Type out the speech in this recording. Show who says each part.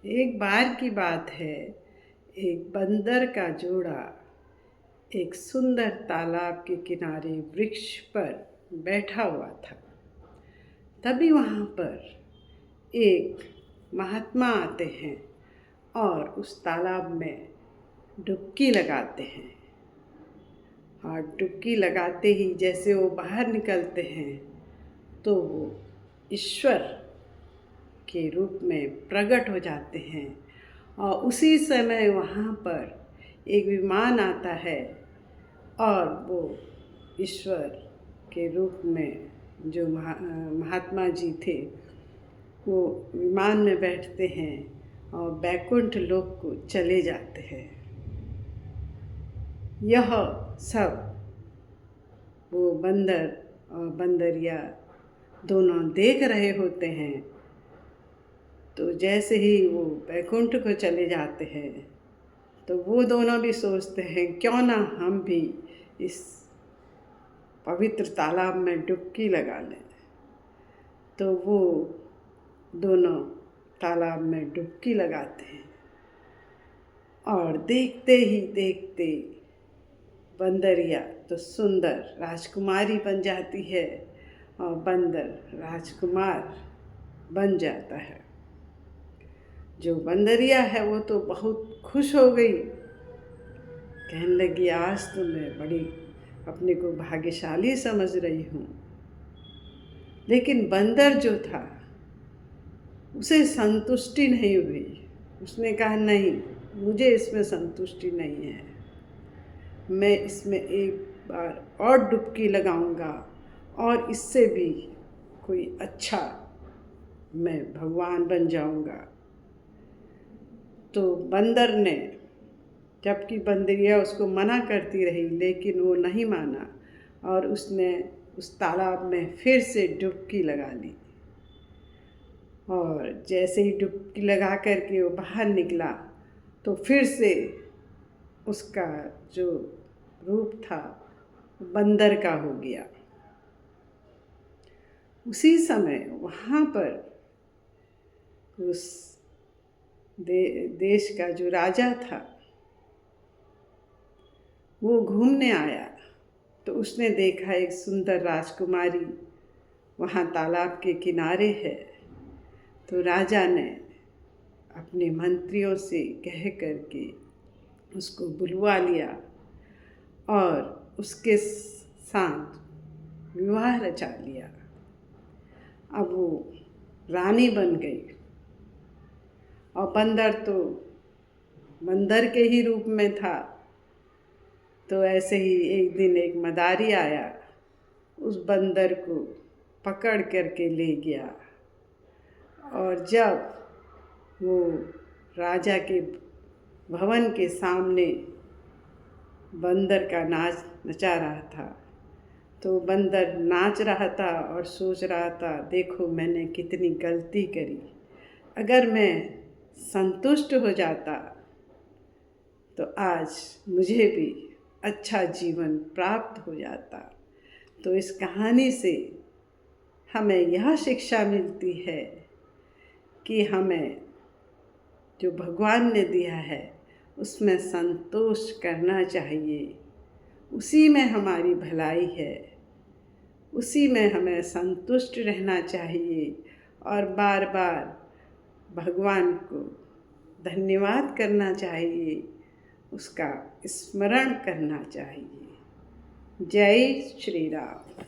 Speaker 1: एक बार की बात है, एक बंदर का जोड़ा एक सुंदर तालाब के किनारे वृक्ष पर बैठा हुआ था। तभी वहाँ पर एक महात्मा आते हैं और उस तालाब में डुबकी लगाते हैं। और डुबकी लगाते ही जैसे वो बाहर निकलते हैं तो वो ईश्वर के रूप में प्रकट हो जाते हैं। और उसी समय वहाँ पर एक विमान आता है और वो ईश्वर के रूप में जो महात्मा जी थे वो विमान में बैठते हैं और बैकुंठ लोक को चले जाते हैं। यह सब वो बंदर और बंदरिया दोनों देख रहे होते हैं। तो जैसे ही वो बैकुंठ को चले जाते हैं तो वो दोनों भी सोचते हैं क्यों ना हम भी इस पवित्र तालाब में डुबकी लगा लें। तो वो दोनों तालाब में डुबकी लगाते हैं और देखते ही देखते बंदरिया तो सुंदर राजकुमारी बन जाती है और बंदर राजकुमार बन जाता है। जो बंदरिया है वो तो बहुत खुश हो गई, कहने लगी आज तो मैं बड़ी अपने को भाग्यशाली समझ रही हूँ। लेकिन बंदर जो था उसे संतुष्टि नहीं हुई। उसने कहा नहीं, मुझे इसमें संतुष्टि नहीं है, मैं इसमें एक बार और डुबकी लगाऊंगा और इससे भी कोई अच्छा मैं भगवान बन जाऊंगा। तो बंदर ने, जबकि बंदरिया उसको मना करती रही, लेकिन वो नहीं माना और उसने उस तालाब में फिर से डुबकी लगा ली। और जैसे ही डुबकी लगा करके वो बाहर निकला तो फिर से उसका जो रूप था बंदर का हो गया। उसी समय वहाँ पर उस देश का जो राजा था वो घूमने आया तो उसने देखा एक सुंदर राजकुमारी वहाँ तालाब के किनारे है। तो राजा ने अपने मंत्रियों से कह करके उसको बुलवा लिया और उसके साथ विवाह रचा लिया। अब वो रानी बन गई और बंदर तो बंदर के ही रूप में था। तो ऐसे ही एक दिन एक मदारी आया, उस बंदर को पकड़ करके ले गया और जब वो राजा के भवन के सामने बंदर का नाच नचा रहा था तो बंदर नाच रहा था और सोच रहा था देखो मैंने कितनी गलती करी, अगर मैं संतुष्ट हो जाता तो आज मुझे भी अच्छा जीवन प्राप्त हो जाता। तो इस कहानी से हमें यह शिक्षा मिलती है कि हमें जो भगवान ने दिया है उसमें संतोष करना चाहिए, उसी में हमारी भलाई है, उसी में हमें संतुष्ट रहना चाहिए और बार बार भगवान को धन्यवाद करना चाहिए, उसका स्मरण करना चाहिए। जय श्री राम।